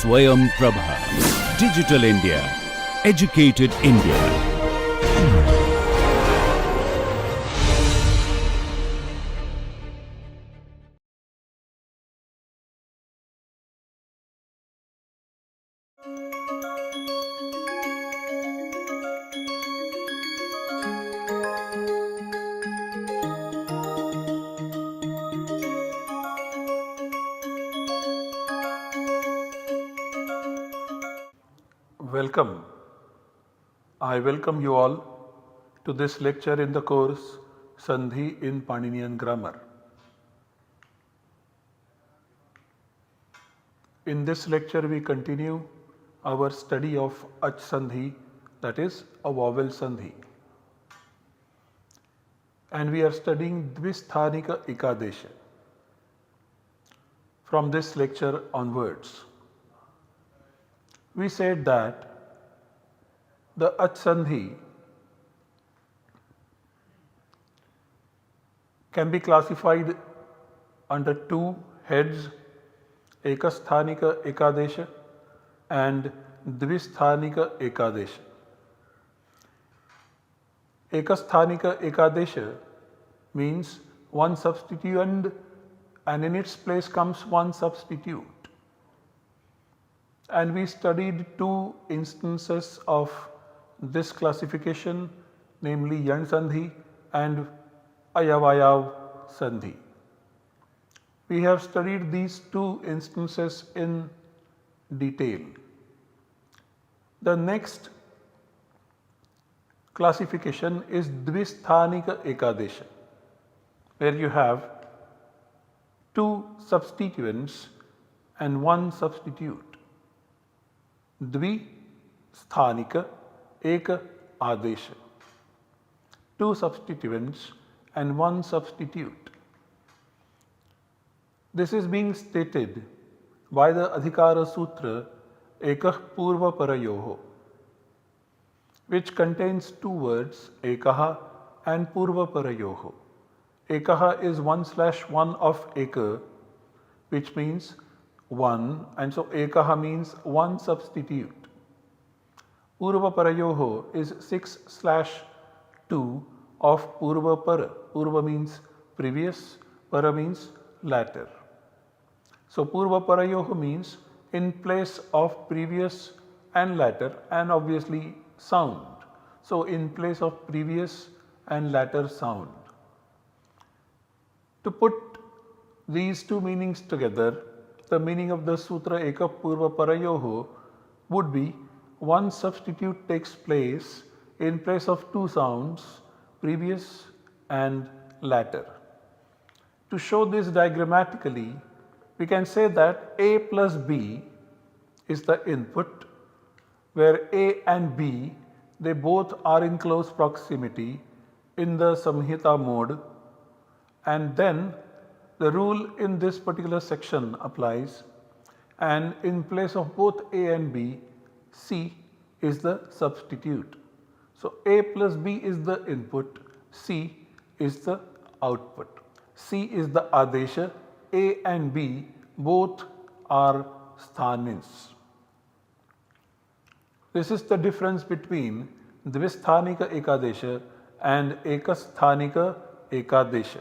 Swayam Prabha. Digital India. Educated India. Welcome. I welcome you all to this lecture in the course Sandhi in Paninian Grammar. In this lecture we continue our study of ach sandhi, that is a vowel sandhi. And we are studying dvisthanika ekadesha from this lecture onwards. We said that the ach sandhi can be classified under two heads, ekasthanika ekadesha and dvisthanika ekadesha. Ekasthanika ekadesha means one substituent and in its place comes one substitute. And we studied two instances of this classification, namely yan sandhi and ayavayav sandhi. We have studied these two instances in detail. The next classification is dvisthanika ekadesha, where you have two substituents and one substitute. Dvisthanika eka adesha, two substituents and one substitute. This is being stated by the Adhikara Sutra Ekah Purva Parayoho, which contains two words Ekaha and Purva Parayoho. Ekaha is 1/1 of Eka, which means one, and so Ekaha means one substitute. Purva Parayoho is 6/2 of Purva Para. Purva means previous, Para means latter. So Purva Parayoho means in place of previous and latter, and obviously sound. So in place of previous and latter sound. To put these two meanings together, the meaning of the sutra Eka Purva Parayoho would be one substitute takes place in place of two sounds, previous and latter. To show this diagrammatically, we can say that A plus B is the input, where A and B, they both are in close proximity in the Samhita mode, and then the rule in this particular section applies, and in place of both A and B, C is the substitute. So A plus B is the input, C is the output. C is the adesha, A and B both are sthanins. This is the difference between dvisthanika ekadesha and ekasthanika ekadesha.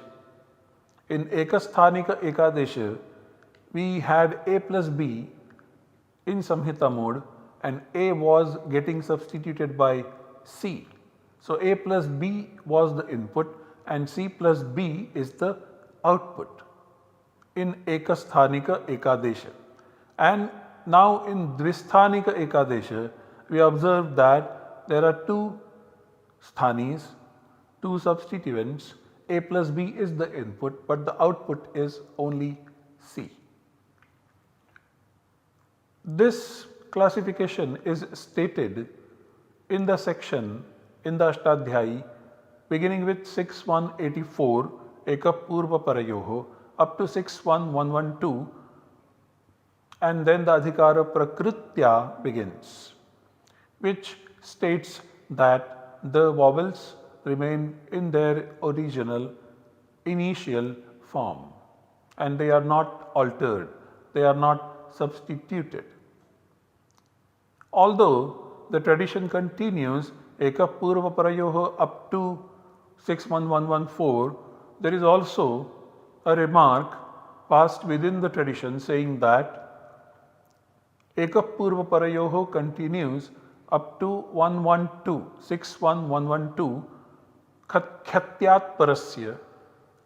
In ekasthanika ekadesha, we had A plus B in Samhita mode and A was getting substituted by C. So A plus B was the input and C plus B is the output in ekasthanika ekadesha. And now in dvisthanika ekadesha, we observe that there are two sthanis, two substituents. A plus B is the input, but the output is only C. This classification is stated in the section in the Ashtadhyayi beginning with 6.184 Eka Purva Parayoho up to 6.1.112, and then the Adhikara Prakritya begins, which states that the vowels remain in their original initial form and they are not altered, they are not substituted. Although the tradition continues Eka Purva Parayoho up to 61114, there is also a remark passed within the tradition saying that Ekapurva Parayoho continues up to 61112 Khatyat Parasya,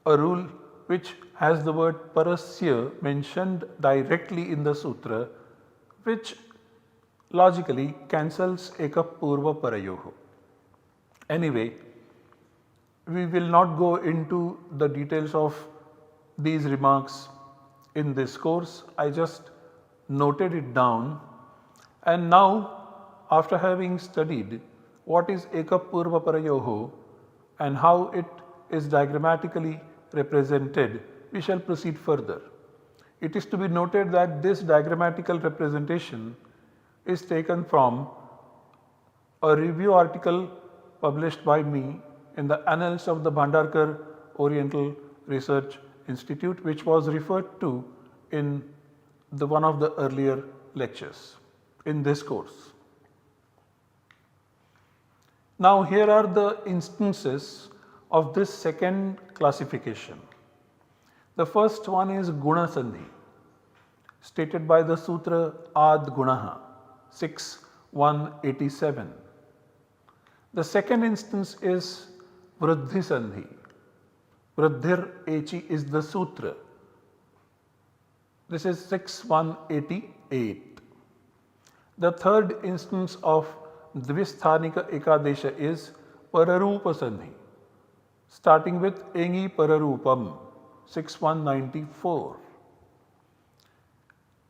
a rule which has the word Parasya mentioned directly in the sutra, which logically cancels Ekapurva Parayoho. Anyway, we will not go into the details of these remarks in this course. I just noted it down, and now after having studied what is Ekapurva Parayoho and how it is diagrammatically represented, we shall proceed further. It is to be noted that this diagrammatical representation is taken from a review article published by me in the Annals of the Bhandarkar Oriental Research Institute, which was referred to in one of the earlier lectures in this course. Now here are the instances of this second classification. The first one is Guna Sandhi, stated by the Sutra Ad Gunaha 6.187. The second instance is Vriddhi Sandhi. Vriddhir Echi is the Sutra. This is 6.188. The third instance of Dvisthanika Ekadesha is Pararupa Sandhi, starting with Engi Pararupam 6.194.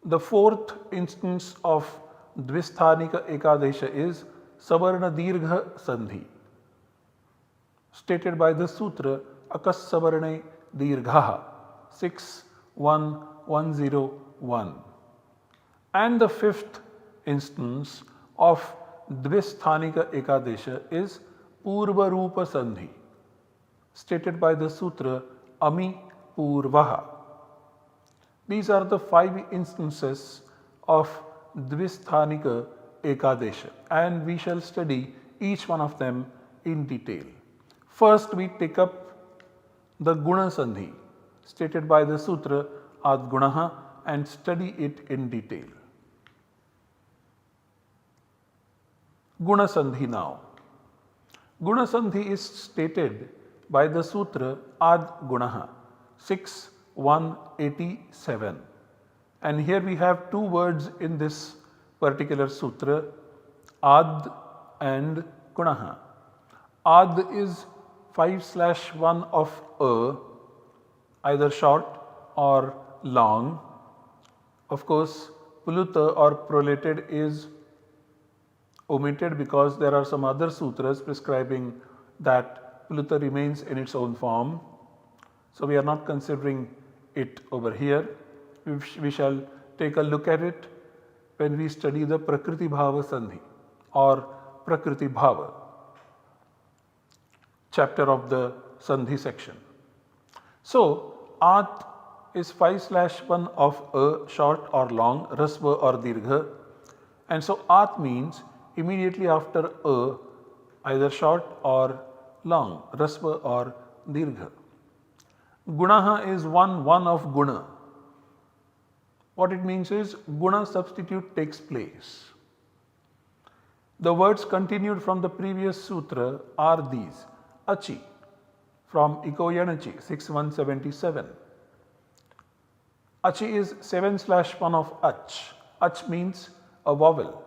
The fourth instance of Dvisthanika Ekadesha is Savarna Dirgha Sandhi, stated by the Sutra Akas Savarne Dirghaha 6.1.101. And the fifth instance of Dvisthanika Ekadesha is Purva Rupa Sandhi, stated by the Sutra Ami Purvaha. These are the 5 instances of Dvisthanika Ekadesha, and we shall study each one of them in detail. First, we take up the Guna Sandhi, stated by the Sutra Ad Gunaha, and study it in detail. Guna Sandhi now. Guna Sandhi is stated by the Sutra Ad Gunaha 6.187. And here we have 2 words in this particular sutra, Ad and Gunaha. Ad is 5/1 of a, either short or long. Of course, Puluta or prolated is omitted because there are some other sutras prescribing that Puluta remains in its own form. So we are not considering it over here. We shall take a look at it when we study the Prakriti Bhava Sandhi or Prakriti Bhava chapter of the Sandhi section. So, At is 5/1 of a, short or long, Rasva or Dirgha, and so At means immediately after a, either short or long, Rasva or Dirgha. Gunaha is 1 of Guna. What it means is Guna substitute takes place. The words continued from the previous sutra are these: Achi from Ikoyanachi 6.177. Achi is 7/1 of Ach. Ach means a vowel.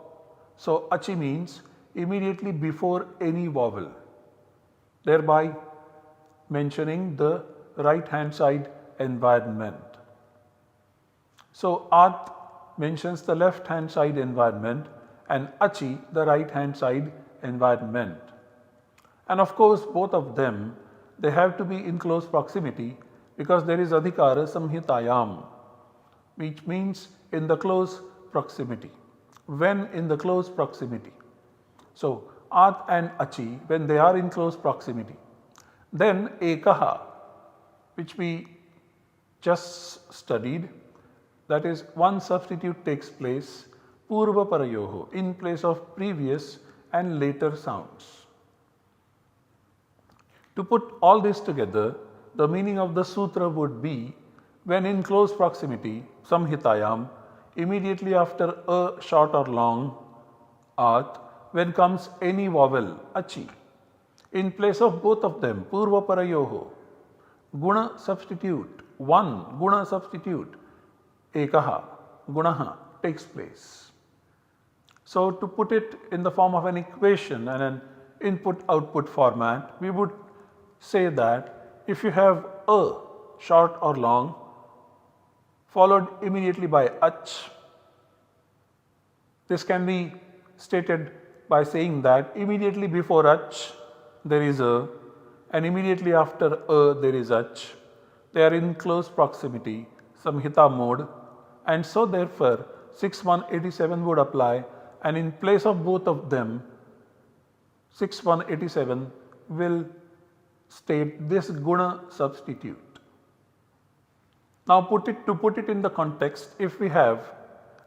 So Achi means immediately before any vowel, thereby mentioning the right hand side environment. So At mentions the left hand side environment and Achi the right hand side environment. And of course both of them, they have to be in close proximity because there is Adhikara Samhitayam, which means in the close proximity. When in the close proximity. So At and Achi, when they are in close proximity. Then Ekaha, which we just studied, that is one substitute takes place purva parayoho in place of previous and later sounds. To put all this together, the meaning of the sutra would be when in close proximity, samhitayam, immediately after a short or long at, when comes any vowel, achi. In place of both of them, purva parayoho, guna substitute, one guna substitute, ekaha, gunaha takes place. So to put it in the form of an equation and an input-output format, we would say that if you have a short or long followed immediately by ach, this can be stated by saying that immediately before ach there is a and immediately after a there is ach. They are in close proximity, samhita mode, and so therefore 6187 would apply, and in place of both of them 6187 will state this guna substitute. Now to put it in the context, if we have,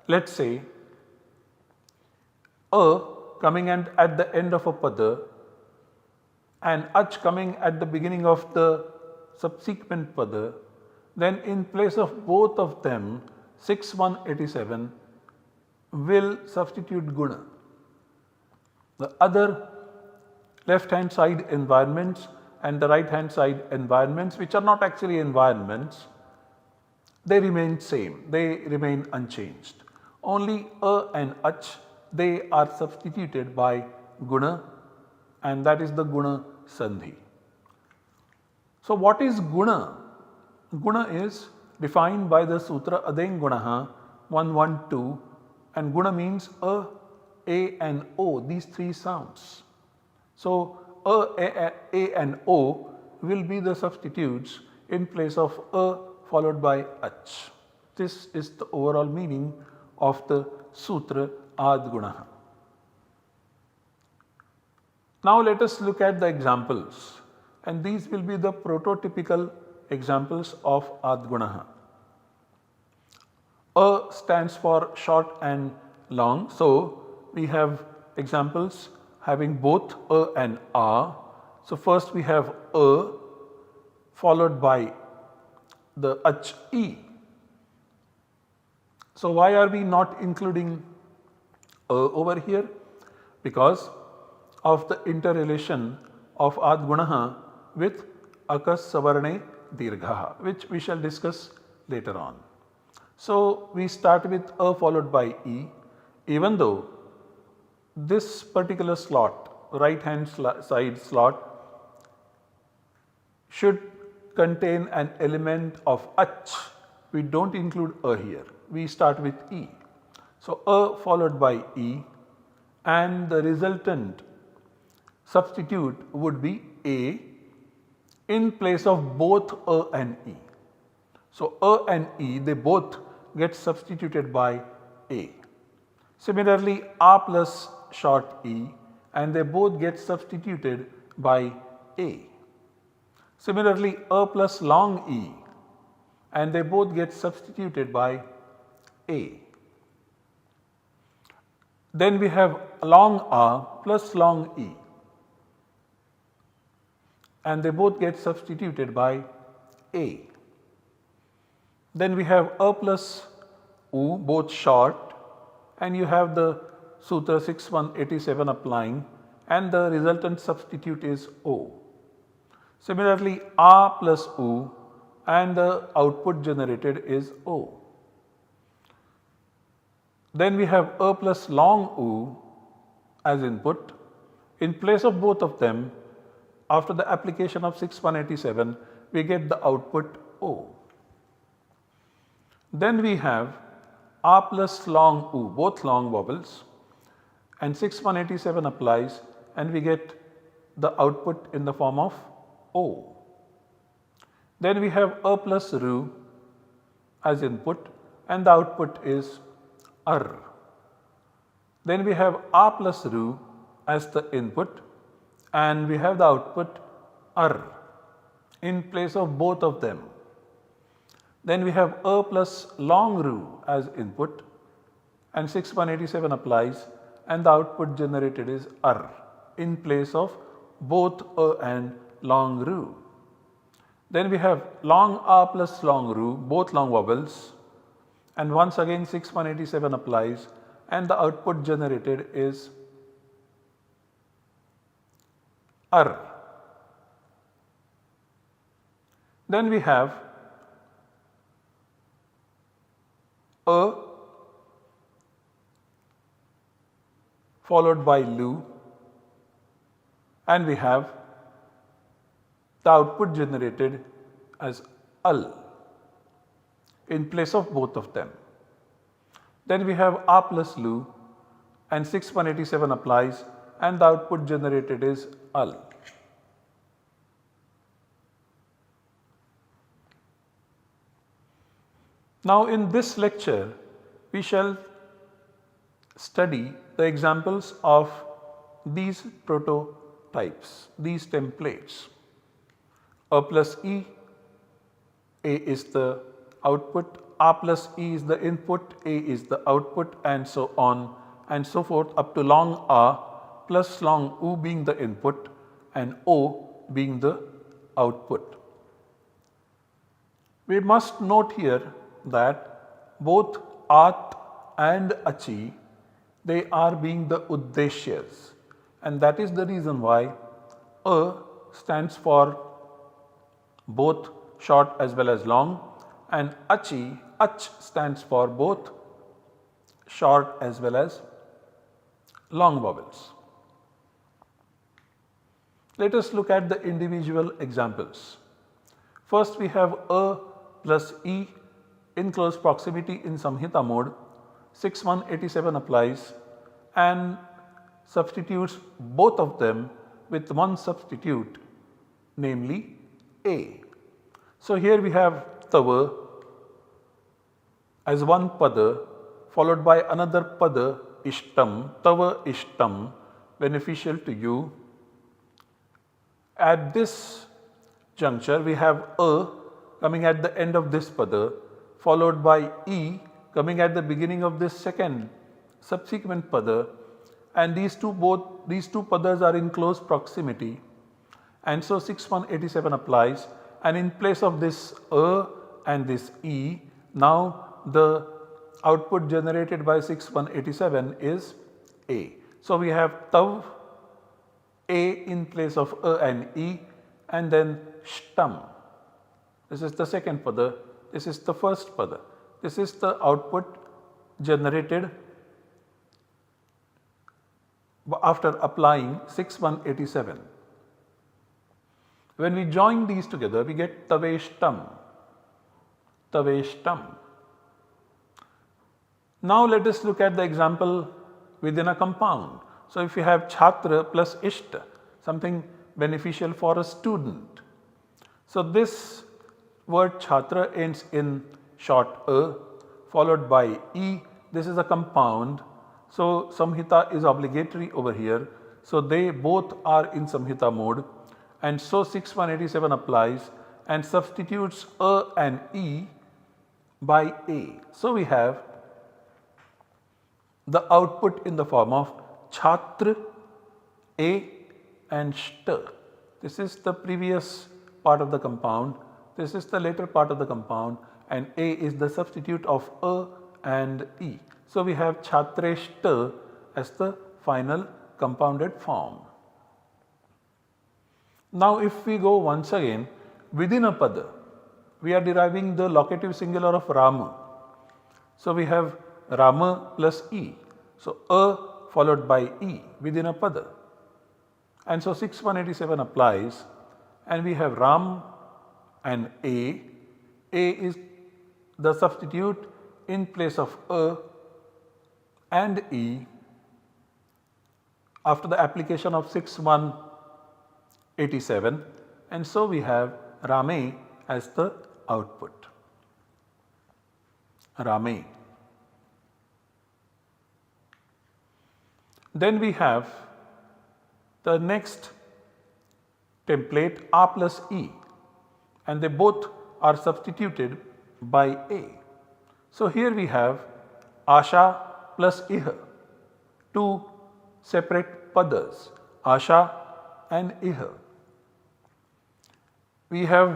let's say, a coming at the end of a pada and ach coming at the beginning of the subsequent pada, then in place of both of them 6187 will substitute guna. The other left hand side environments and the right hand side environments, which are not actually environments, they remain same, they remain unchanged. Only a and ach, they are substituted by guna, and that is the guna sandhi. So what is guna? Guna is defined by the sutra Adeng Gunaha 112, and guna means a and o, these three sounds. So a and o will be the substitutes in place of a followed by ach. This is the overall meaning of the sutra Ad Gunaha. Now let us look at the examples, and these will be the prototypical examples of Ad Gunaha. A stands for short and long, so we have examples having both a and a. So first we have a followed by the ach e. So why are we not including a over here? Because of the interrelation of Ad Gunaha with akas savarne dirghaha, which we shall discuss later on. So we start with a followed by e, even though this particular slot, right hand side slot, should contain an element of ach. We don't include a here, we start with e. So a followed by e, and the resultant substitute would be a in place of both a and e. So a and e, they both get substituted by a. Similarly, a plus short e, and they both get substituted by a. Similarly, a plus long e, and they both get substituted by a. Then we have long a plus long e, and they both get substituted by a. Then we have a plus u, both short, and you have the sutra 6187 applying, and the resultant substitute is o. Similarly, a plus u, and the output generated is o. Then we have a plus long u as input. In place of both of them, after the application of 6187, we get the output o. Then we have a plus long u, both long vowels, and 6187 applies, and we get the output in the form of o. Then we have a plus ru as input, and the output is ar. Then we have a plus ru as the input, and we have the output ar in place of both of them. Then we have a plus long ru as input, and 6187 applies and the output generated is R in place of both A and long ru. Then we have long A plus long ru, both long vowels, and once again 6187 applies and the output generated is R. Then we have A followed by lu, and we have the output generated as al in place of both of them. Then we have A plus lu and 6187 applies and the output generated is al. Now in this lecture we shall study the examples of these prototypes, these templates. A plus E, A is the output, A plus E is the input, A is the output, and so on and so forth up to long A plus long U being the input and O being the output. We must note here that both At and Achi, they are being the Uddeshyas, and that is the reason why A stands for both short as well as long, and Achi, Ach stands for both short as well as long vowels. Let us look at the individual examples. First we have A plus E in close proximity in Samhita mode. 6187 applies and substitutes both of them with one substitute, namely A. So here we have Tava as one pada followed by another pada Ishtam, Tava Ishtam, beneficial to you. At this juncture we have A coming at the end of this pada followed by E coming at the beginning of this second subsequent pada, and these two padas are in close proximity, and so 6187 applies, and in place of this A and this E, now the output generated by 6187 is A. So we have Tav, A in place of A and E, and then Shtam. This is the second pada, this is the first pada. This is the output generated after applying 6187. When we join these together, we get Taveshtam, Taveshtam. Now let us look at the example within a compound. So if you have Chhatra plus Ishta, something beneficial for a student. So this word Chhatra ends in short A followed by E. This is a compound, so Samhita is obligatory over here. So they both are in Samhita mode, and so 6187 applies and substitutes A and E by A. So we have the output in the form of Chhatra, A and Shta. This is the previous part of the compound, this is the later part of the compound, and A is the substitute of A and E. So we have Chhatreshta as the final compounded form. Now if we go once again within a pada, we are deriving the locative singular of Rama. So we have Rama plus E. So A followed by E within a pada. And so 6187 applies, and we have Ram and A. A is the substitute in place of A and E after the application of 6187, and so we have Rame as the output. Rame. Then we have the next template A plus E, and they both are substituted by A. So here we have Asha plus ih, two separate padas, asha and ih. We have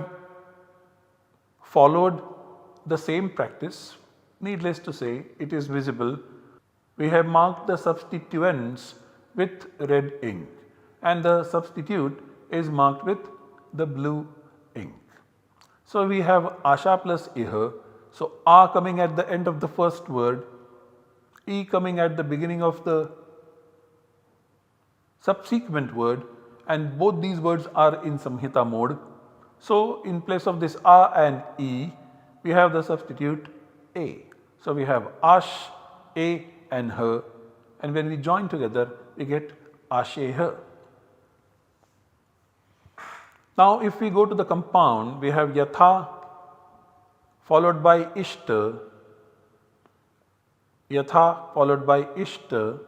followed the same practice. Needless to say, it is visible. We have marked the substituents with red ink and the substitute is marked with the blue ink. So, we have asha plus ih. So, a coming at the end of the first word, e coming at the beginning of the subsequent word, and both these words are in samhita mode. So, in place of this a and e, we have the substitute a. So, we have ash, a and her, and when we join together we get asheh. Now, if we go to the compound, we have yatha followed by ishta, yatha followed by ishta,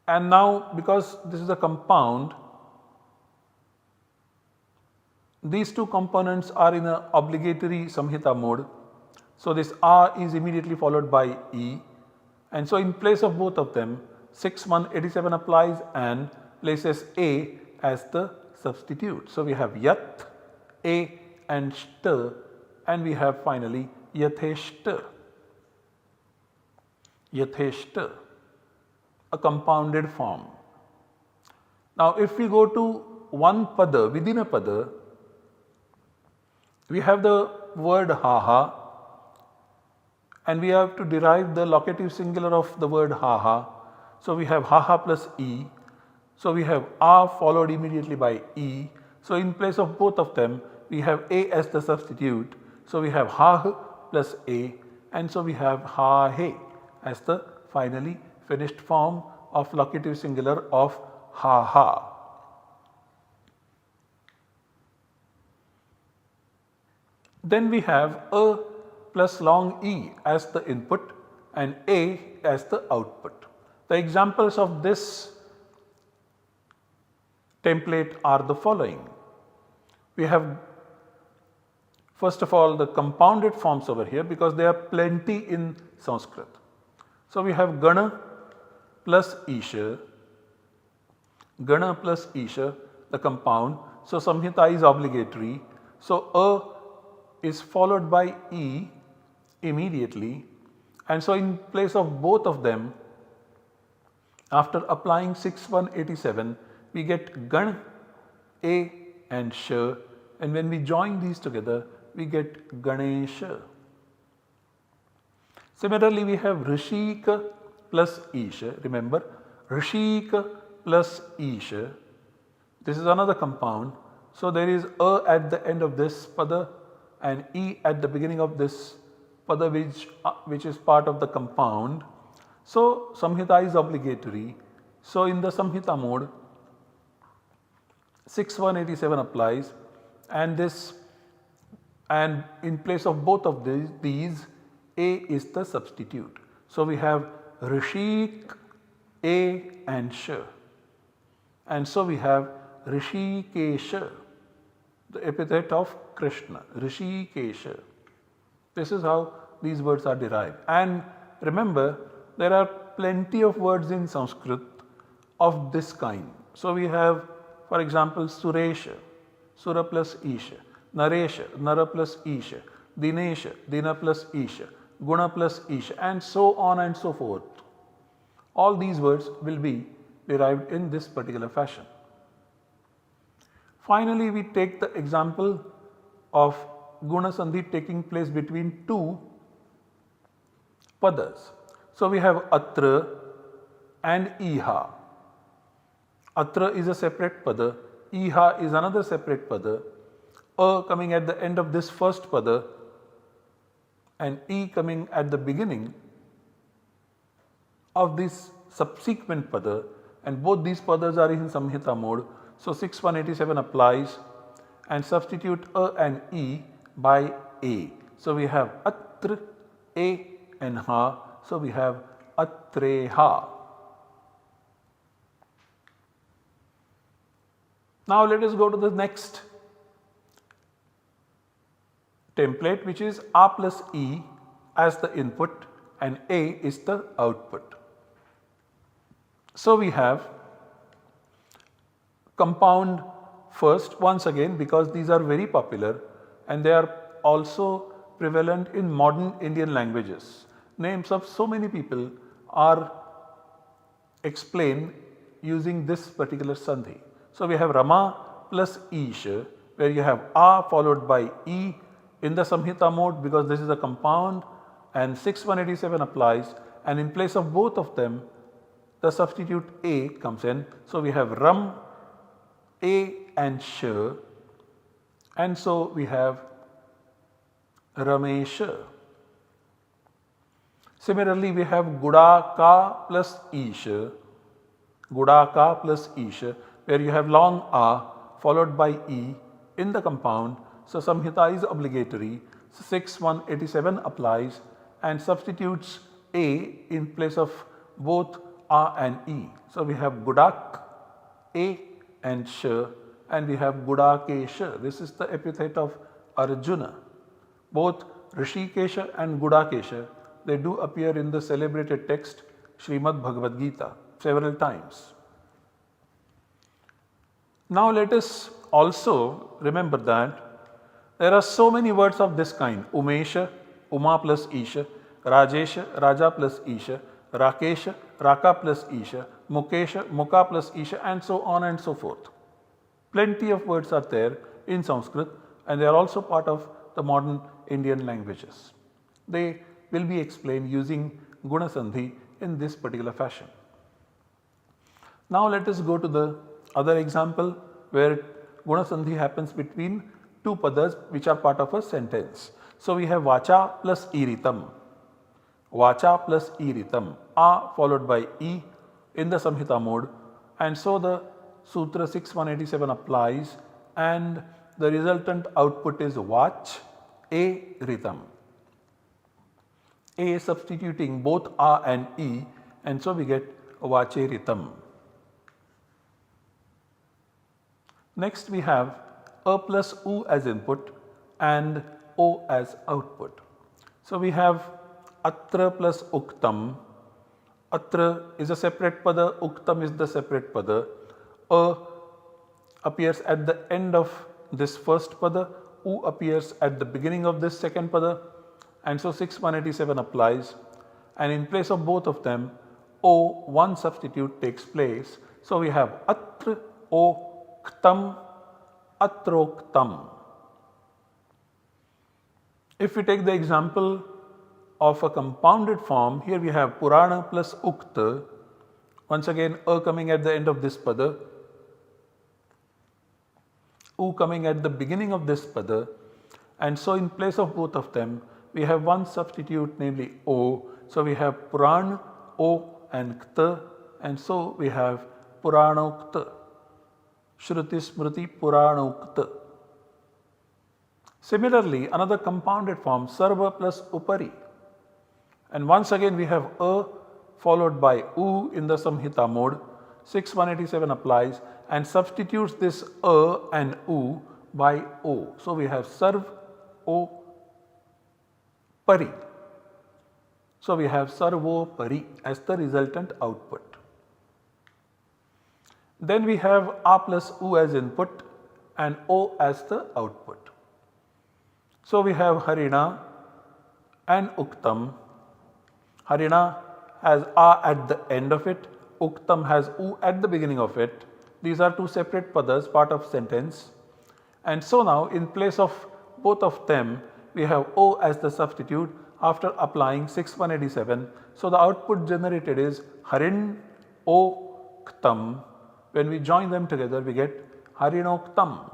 and now because this is a compound, these two components are in an obligatory samhita mode. So, this a is immediately followed by e, and so in place of both of them 6187 applies and places a as the substitute. So, we have yat, a and shta, and we have finally yatheshta, yatheshta, a compounded form. Now, if we go to one pada, within a pada, we have the word haha and we have to derive the locative singular of the word haha. So, we have haha plus e. So, we have a followed immediately by e. So, in place of both of them we have a as the substitute. So, we have ha plus a, and so we have ha he as the finally finished form of locative singular of ha ha. Then we have a plus long e as the input and a as the output. The examples of this template are the following. We have first of all the compounded forms over here because there are plenty in Sanskrit. So, we have gana plus isha, gana plus isha, the compound. So, samhita is obligatory. So, a is followed by e immediately, and so in place of both of them, after applying 6187 we get gan, a and sh, and when we join these together we get Ganesha. Similarly, we have Rishika plus Isha. Remember, Rishika plus Isha. This is another compound. So, there is a at the end of this pada and e at the beginning of this pada which is part of the compound. So, samhita is obligatory. So, in the samhita mode 6187 applies, and this, and in place of both of these a is the substitute. So, we have Rishik, a and sh, and so we have Rishikesha, the epithet of Krishna, Rishikesha. This is how these words are derived. And remember, there are plenty of words in Sanskrit of this kind. So, we have, for example, Suresha, Sura plus Isha, Naresha, Nara plus Isha, Dinesha, Dina plus Isha, Guna plus Isha, and so on and so forth. All these words will be derived in this particular fashion. Finally, we take the example of Guna Sandhi taking place between two padas. So, we have Atra and Iha. Atra is a separate pada, Iha is another separate pada, A coming at the end of this first pada and E coming at the beginning of this subsequent pada, and both these padas are in samhita mode. So, 6187 applies and substitute A and E by A. So, we have Atra, A and Ha. So, we have Atreha. Now, let us go to the next template, which is A plus E as the input and A is the output. So we have compound first once again because these are very popular and they are also prevalent in modern Indian languages. Names of so many people are explained using this particular sandhi. So we have Rama plus Ish, where you have A followed by E in the Samhita mode because this is a compound, and 6187 applies, and in place of both of them the substitute A comes in. So we have Ram, A and Sh, and so we have Ramesh. Similarly, we have Gudaka plus Ish, Gudaka plus Ish, where you have long A followed by E in the compound. So Samhita is obligatory. 6187 applies and substitutes A in place of both A and E. So we have Gudak, A and Sh, and we have Gudakesha. This is the epithet of Arjuna. Both Rishikesha and Gudakesha, they do appear in the celebrated text Srimad Bhagavad Gita several times. Now let us also remember that there are so many words of this kind: Umesha, Uma plus Isha; Rajesha, Raja plus Isha; Rakesha, Raka plus Isha; Mukesha, Muka plus Isha, and so on and so forth. Plenty of words are there in Sanskrit and they are also part of the modern Indian languages. They will be explained using Guna Sandhi in this particular fashion. Now let us go to the other example where Guna Sandhi happens between two padas which are part of a sentence. So we have Vacha plus Iritam, Vacha plus Iritam, A followed by E in the Samhita mode, and so the Sutra 6187 applies and the resultant output is Vach, A Ritam. A substituting both A and E, and so we get Vache Ritam. Next we have A plus U as input and O as output. So we have Atra plus Uktam. Atra is a separate pada, Uktam is the separate pada. A appears at the end of this first pada, U appears at the beginning of this second pada, and so 6187 applies, and in place of both of them O, one substitute takes place. So we have Atra O Ktam, Atroktam. If we take the example of a compounded form, here we have Purana plus Ukta, once again A coming at the end of this pada, U coming at the beginning of this pada, and so in place of both of them we have one substitute, namely O. So we have Puran, O and Kta, and so we have Puranokta, Shruti Smriti Puranokta. Similarly, another compounded form, Sarva plus Upari, and once again we have A followed by U in the Samhita mode. 6187 applies and substitutes this A and U by O. So we have Sarv O Pari. So we have Sarvo Pari as the resultant output. Then we have A plus U as input and O as the output. So we have Harina and Uktam. Harina has A at the end of it, Uktam has U at the beginning of it. These are two separate padas, part of sentence. And so now in place of both of them we have O as the substitute after applying 6187. So the output generated is Harin O Ktam. When we join them together we get Harinoktam.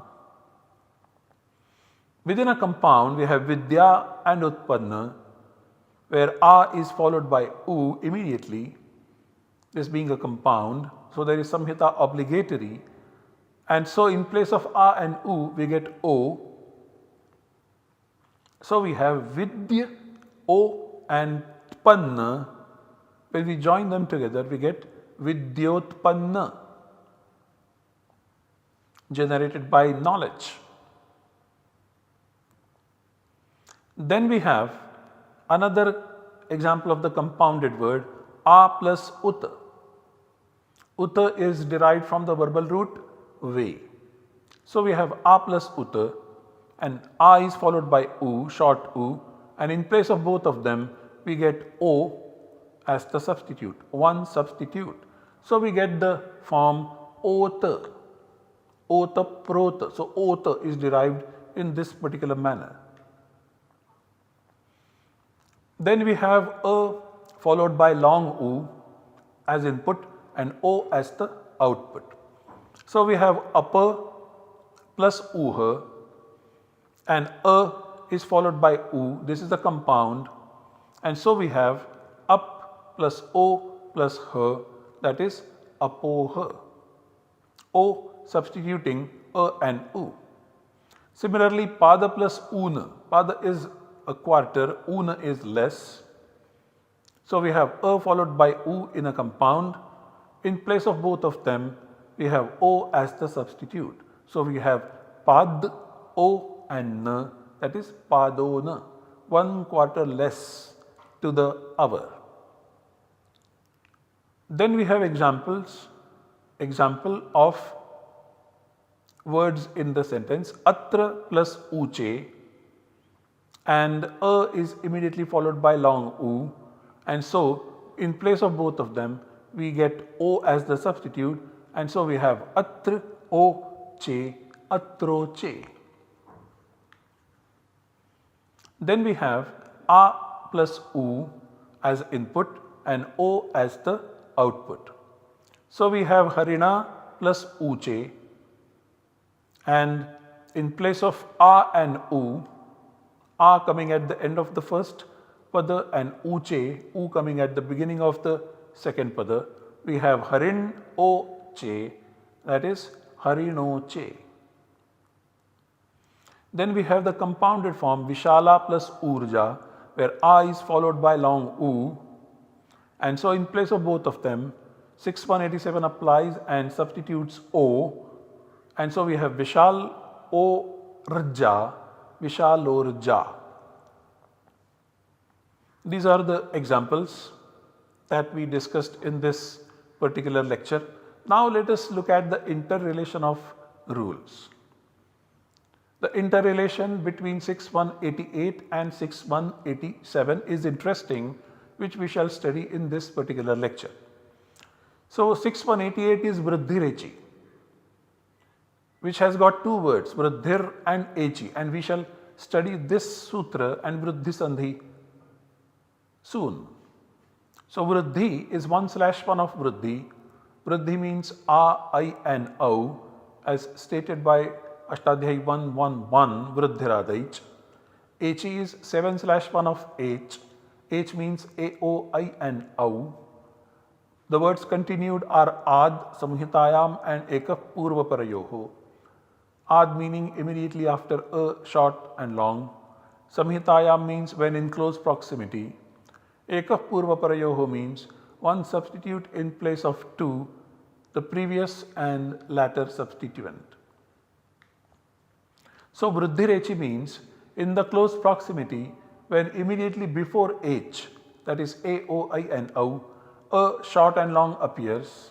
Within a compound we have Vidya and Utpanna, where A is followed by U immediately, this being a compound. So there is Samhita obligatory, and so in place of A and U we get O. So we have Vidya, O and Panna. When we join them together we get Vidyotpanna, generated by knowledge. Then we have another example of the compounded word a plus ut. Ut is derived from the verbal root ve. So we have a plus ut and a is followed by u, short u, and in place of both of them we get o as the substitute, one substitute. So we get the form ot, ot prot. So ot is derived in this particular manner. Then we have a followed by long u as input and o as the output. So we have upper plus uha and a is followed by u. This is the compound, and so we have up plus o plus h, that is apoha. O substituting a and u. Similarly, pada plus un. Pada is a quarter, un is less. So we have a followed by u in a compound. In place of both of them, we have o as the substitute. So we have pad, o and n, that is padona, 1/4 less to the hour. Then we have examples. Example of words in the sentence atra plus uche, and a is immediately followed by long u, and so in place of both of them we get o as the substitute, and so we have atra o che, atroche. Then we have a plus u as input and o as the output. So we have harina plus uche, and in place of a and u, a coming at the end of the first pada and uche, u coming at the beginning of the second pada, we have harin o che, that is harinoche. Then we have the compounded form vishala plus urja, where a is followed by long u, and so in place of both of them 6187 applies and substitutes o, and so we have vishal o rja, vishalorja. These are the examples that we discussed in this particular lecture. Now let us look at the interrelation of rules. The interrelation between 6188 and 6187 is interesting, which we shall study in this particular lecture. So 6188 is Vriddhirechi, which has got two words, Vriddhir and Echi, and we shall study this sutra and Vriddhi Sandhi soon. So Vriddhi is 1/1 of Vriddhi. Vriddhi means a, I and au, as stated by Ashtadhyayi 111 Vriddhiradaich. Echi is 7/1 of H. H means a, o, I and au. The words continued are ad, samhitayam and ekah purva parayoho. Ad meaning immediately after a, short and long. Samhitayam means when in close proximity. Ekah purva parayoho means one substitute in place of two, the previous and latter substituent. So Vriddhirechi means in the close proximity when immediately before H, that is a, o, I and au, a short and long appears.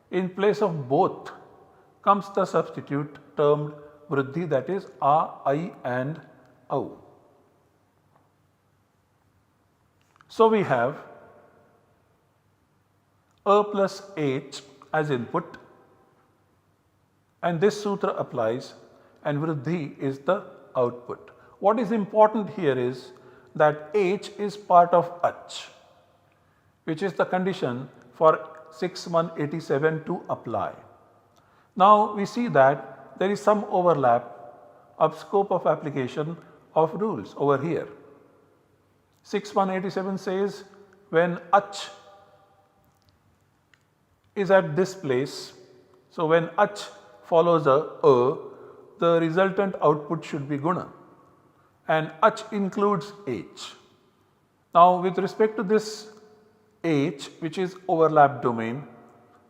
In place of both comes the substitute termed Vriddhi, that is a, I and au. So we have a plus h as input, and this sutra applies, and Vriddhi is the output. What is important here is that h is part of ach, which is the condition for 6187 to apply. Now we see that there is some overlap of scope of application of rules over here. 6187 says when ach is at this place, so when ach follows a, the resultant output should be guna, and ach includes h. Now with respect to this h, which is overlap domain,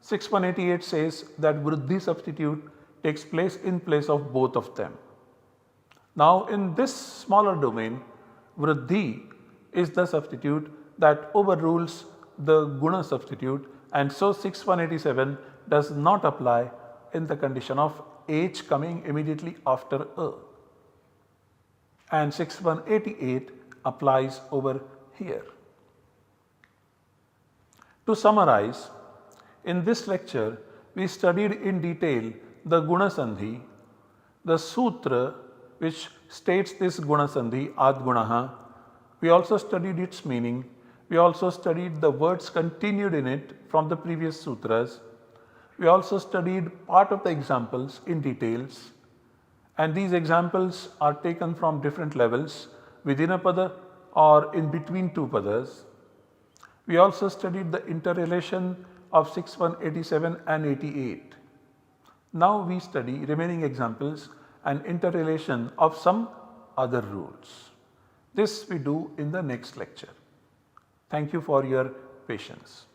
6188 says that Vriddhi substitute takes place in place of both of them. Now in this smaller domain, Vriddhi is the substitute that overrules the guna substitute, and so 6187 does not apply in the condition of H coming immediately after A, and 6188 applies over here. To summarize, in this lecture we studied in detail the guna sandhi, the sutra which states this guna sandhi ad gunaha. We also studied its meaning. We also studied the words continued in it from the previous sutras. We also studied part of the examples in details, and these examples are taken from different levels within a pada or in between two padas. We also studied the interrelation of 6187 and 88. Now we study remaining examples and interrelation of some other rules. This we do in the next lecture. Thank you for your patience.